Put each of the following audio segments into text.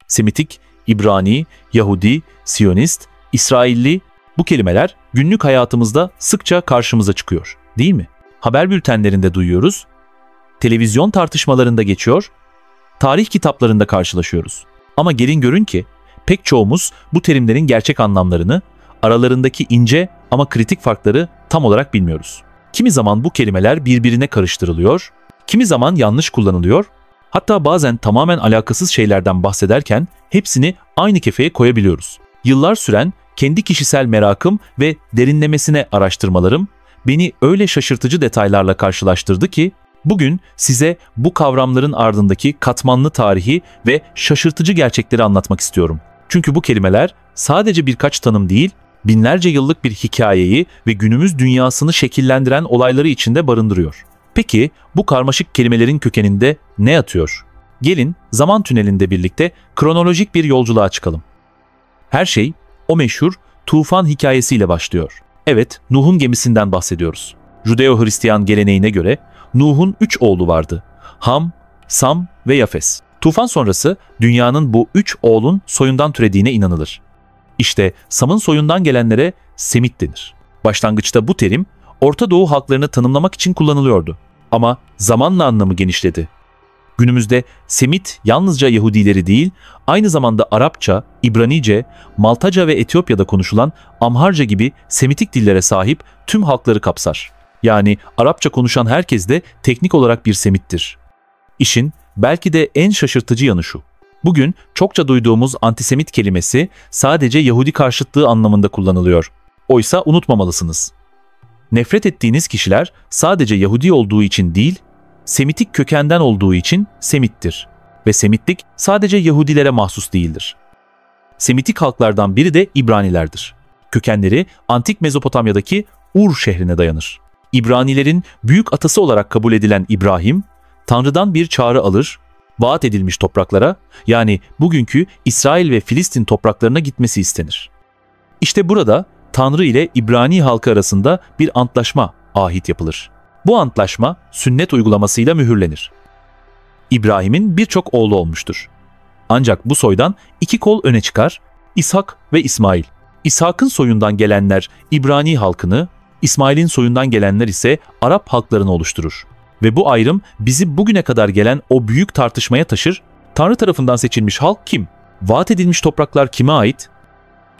Semitik, İbrani, Yahudi, Siyonist, İsrailli, bu kelimeler günlük hayatımızda sıkça karşımıza çıkıyor, değil mi? Haber bültenlerinde duyuyoruz, televizyon tartışmalarında geçiyor, tarih kitaplarında karşılaşıyoruz. Ama gelin görün ki pek çoğumuz bu terimlerin gerçek anlamlarını, aralarındaki ince ama kritik farkları tam olarak bilmiyoruz. Kimi zaman bu kelimeler birbirine karıştırılıyor, kimi zaman yanlış kullanılıyor, hatta bazen tamamen alakasız şeylerden bahsederken hepsini aynı kefeye koyabiliyoruz. Yıllar süren kendi kişisel merakım ve derinlemesine araştırmalarım beni öyle şaşırtıcı detaylarla karşılaştırdı ki bugün size bu kavramların ardındaki katmanlı tarihi ve şaşırtıcı gerçekleri anlatmak istiyorum. Çünkü bu kelimeler sadece birkaç tanım değil, binlerce yıllık bir hikayeyi ve günümüz dünyasını şekillendiren olayları içinde barındırıyor. Peki bu karmaşık kelimelerin kökeninde ne yatıyor? Gelin zaman tünelinde birlikte kronolojik bir yolculuğa çıkalım. Her şey o meşhur tufan hikayesiyle başlıyor. Evet, Nuh'un gemisinden bahsediyoruz. Judeo-Hristiyan geleneğine göre Nuh'un 3 oğlu vardı. Ham, Sam ve Yafes. Tufan sonrası dünyanın bu 3 oğlun soyundan türediğine inanılır. İşte Sam'ın soyundan gelenlere Semit denir. Başlangıçta bu terim Orta Doğu halklarını tanımlamak için kullanılıyordu. Ama zamanla anlamı genişledi. Günümüzde Semit yalnızca Yahudileri değil, aynı zamanda Arapça, İbranice, Maltaca ve Etiyopya'da konuşulan Amharca gibi Semitik dillere sahip tüm halkları kapsar. Yani Arapça konuşan herkes de teknik olarak bir Semittir. İşin belki de en şaşırtıcı yanı şu. Bugün çokça duyduğumuz antisemit kelimesi sadece Yahudi karşıtlığı anlamında kullanılıyor. Oysa unutmamalısınız. Nefret ettiğiniz kişiler sadece Yahudi olduğu için değil, Semitik kökenden olduğu için Semittir. Ve Semitlik sadece Yahudilere mahsus değildir. Semitik halklardan biri de İbranilerdir. Kökenleri antik Mezopotamya'daki Ur şehrine dayanır. İbranilerin büyük atası olarak kabul edilen İbrahim, Tanrı'dan bir çağrı alır, vaat edilmiş topraklara, yani bugünkü İsrail ve Filistin topraklarına gitmesi istenir. İşte burada Tanrı ile İbrani halkı arasında bir antlaşma ahit yapılır. Bu antlaşma sünnet uygulamasıyla mühürlenir. İbrahim'in birçok oğlu olmuştur. Ancak bu soydan 2 kol öne çıkar, İshak ve İsmail. İshak'ın soyundan gelenler İbrani halkını, İsmail'in soyundan gelenler ise Arap halklarını oluşturur. Ve bu ayrım bizi bugüne kadar gelen o büyük tartışmaya taşır. Tanrı tarafından seçilmiş halk kim? Vaat edilmiş topraklar kime ait?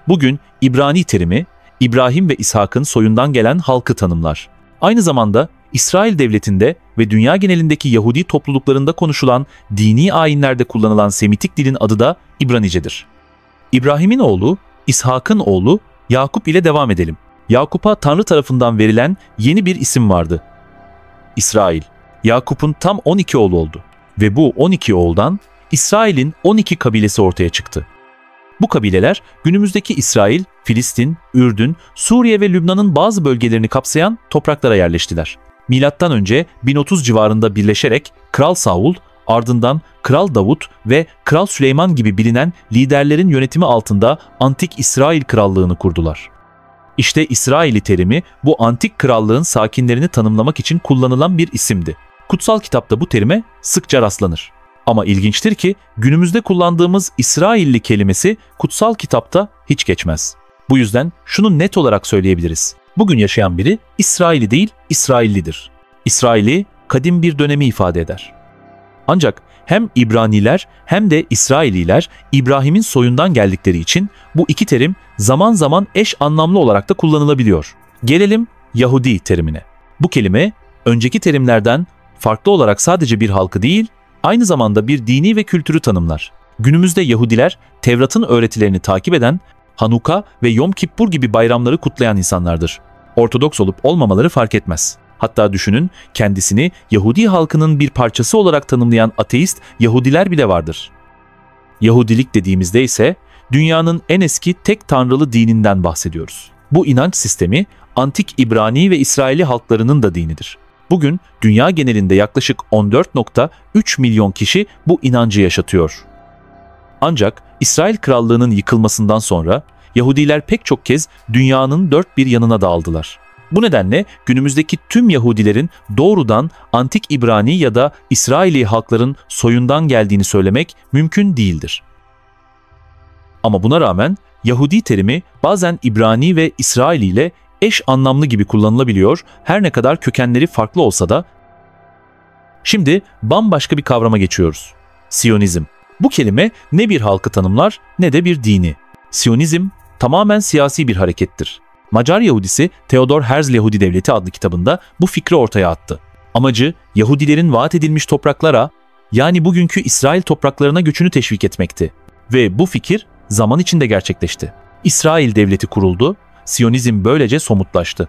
Bugün İbrani terimi İbrahim ve İshak'ın soyundan gelen halkı tanımlar. Aynı zamanda İsrail devletinde ve dünya genelindeki Yahudi topluluklarında konuşulan dini ayinlerde kullanılan Semitik dilin adı da İbranicedir. İbrahim'in oğlu, İshak'ın oğlu Yakup ile devam edelim. Yakup'a Tanrı tarafından verilen yeni bir isim vardı. İsrail. Yakup'un tam 12 oğlu oldu. Ve bu 12 oğuldan İsrail'in 12 kabilesi ortaya çıktı. Bu kabileler günümüzdeki İsrail, Filistin, Ürdün, Suriye ve Lübnan'ın bazı bölgelerini kapsayan topraklara yerleştiler. Milattan önce 1030 civarında birleşerek Kral Saul, ardından Kral Davut ve Kral Süleyman gibi bilinen liderlerin yönetimi altında Antik İsrail Krallığını kurdular. İşte İsraili terimi bu antik krallığın sakinlerini tanımlamak için kullanılan bir isimdi. Kutsal kitapta bu terime sıkça rastlanır. Ama ilginçtir ki günümüzde kullandığımız İsrailli kelimesi kutsal kitapta hiç geçmez. Bu yüzden şunu net olarak söyleyebiliriz. Bugün yaşayan biri İsraili değil, İsraillidir. İsraili kadim bir dönemi ifade eder. Ancak hem İbraniler hem de İsraililer İbrahim'in soyundan geldikleri için bu iki terim zaman zaman eş anlamlı olarak da kullanılabiliyor. Gelelim Yahudi terimine. Bu kelime önceki terimlerden farklı olarak sadece bir halkı değil, aynı zamanda bir dini ve kültürü tanımlar. Günümüzde Yahudiler Tevrat'ın öğretilerini takip eden, Hanuka ve Yom Kippur gibi bayramları kutlayan insanlardır. Ortodoks olup olmamaları fark etmez. Hatta düşünün, kendisini Yahudi halkının bir parçası olarak tanımlayan ateist Yahudiler bile vardır. Yahudilik dediğimizde ise dünyanın en eski tek tanrılı dininden bahsediyoruz. Bu inanç sistemi antik İbrani ve İsraili halklarının da dinidir. Bugün dünya genelinde yaklaşık 14,3 milyon kişi bu inancı yaşatıyor. Ancak İsrail Krallığı'nın yıkılmasından sonra Yahudiler pek çok kez dünyanın dört bir yanına dağıldılar. Bu nedenle günümüzdeki tüm Yahudilerin doğrudan antik İbrani ya da İsraili halkların soyundan geldiğini söylemek mümkün değildir. Ama buna rağmen Yahudi terimi bazen İbrani ve İsraili ile eş anlamlı gibi kullanılabiliyor, her ne kadar kökenleri farklı olsa da. Şimdi bambaşka bir kavrama geçiyoruz. Siyonizm. Bu kelime ne bir halkı tanımlar ne de bir dini. Siyonizm tamamen siyasi bir harekettir. Macar Yahudisi Theodor Herzl Yahudi Devleti adlı kitabında bu fikri ortaya attı. Amacı Yahudilerin vaat edilmiş topraklara, yani bugünkü İsrail topraklarına göçünü teşvik etmekti. Ve bu fikir zaman içinde gerçekleşti. İsrail Devleti kuruldu, Siyonizm böylece somutlaştı.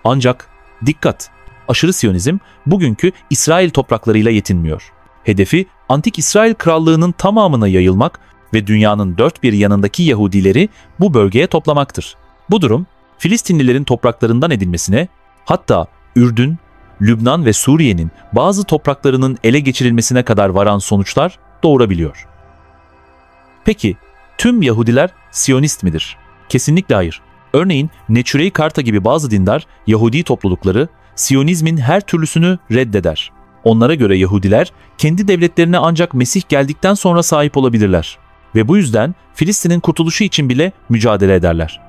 Ancak dikkat! Aşırı Siyonizm bugünkü İsrail topraklarıyla yetinmiyor. Hedefi Antik İsrail Krallığı'nın tamamına yayılmak ve dünyanın dört bir yanındaki Yahudileri bu bölgeye toplamaktır. Bu durum Filistinlilerin topraklarından edilmesine, hatta Ürdün, Lübnan ve Suriye'nin bazı topraklarının ele geçirilmesine kadar varan sonuçlar doğurabiliyor. Peki tüm Yahudiler Siyonist midir? Kesinlikle hayır. Örneğin Neçire-i Karta gibi bazı dindar Yahudi toplulukları Siyonizmin her türlüsünü reddeder. Onlara göre Yahudiler kendi devletlerine ancak Mesih geldikten sonra sahip olabilirler ve bu yüzden Filistin'in kurtuluşu için bile mücadele ederler.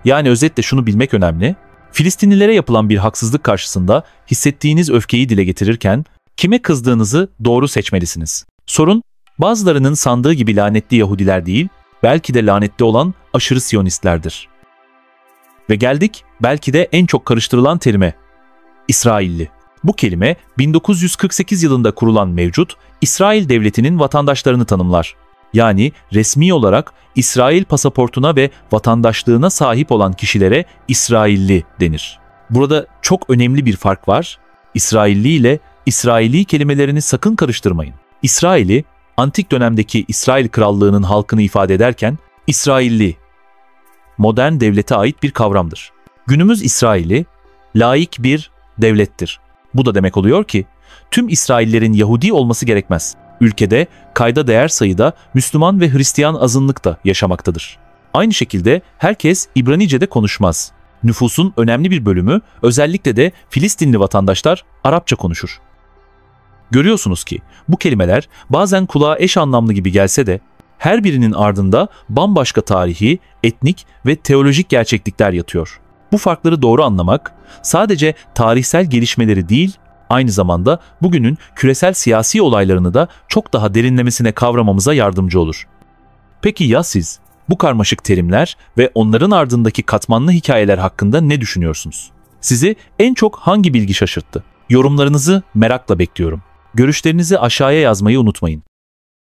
Yani özetle şunu bilmek önemli: Filistinlilere yapılan bir haksızlık karşısında hissettiğiniz öfkeyi dile getirirken kime kızdığınızı doğru seçmelisiniz. Sorun bazılarının sandığı gibi lanetli Yahudiler değil, belki de lanetli olan aşırı Siyonistlerdir. Ve geldik belki de en çok karıştırılan terime: İsrailli. Bu kelime 1948 yılında kurulan mevcut İsrail Devleti'nin vatandaşlarını tanımlar. Yani resmi olarak İsrail pasaportuna ve vatandaşlığına sahip olan kişilere İsrailli denir. Burada çok önemli bir fark var. İsrailli ile İsraili kelimelerini sakın karıştırmayın. İsraili, antik dönemdeki İsrail Krallığı'nın halkını ifade ederken, İsrailli, modern devlete ait bir kavramdır. Günümüz İsrail'i, laik bir devlettir. Bu da demek oluyor ki, tüm İsraillerin Yahudi olması gerekmez. Ülkede kayda değer sayıda Müslüman ve Hristiyan azınlık da yaşamaktadır. Aynı şekilde herkes İbranice'de konuşmaz. Nüfusun önemli bir bölümü, özellikle de Filistinli vatandaşlar Arapça konuşur. Görüyorsunuz ki bu kelimeler bazen kulağa eş anlamlı gibi gelse de her birinin ardında bambaşka tarihi, etnik ve teolojik gerçeklikler yatıyor. Bu farkları doğru anlamak sadece tarihsel gelişmeleri değil, aynı zamanda bugünün küresel siyasi olaylarını da çok daha derinlemesine kavramamıza yardımcı olur. Peki ya siz bu karmaşık terimler ve onların ardındaki katmanlı hikayeler hakkında ne düşünüyorsunuz? Sizi en çok hangi bilgi şaşırttı? Yorumlarınızı merakla bekliyorum. Görüşlerinizi aşağıya yazmayı unutmayın.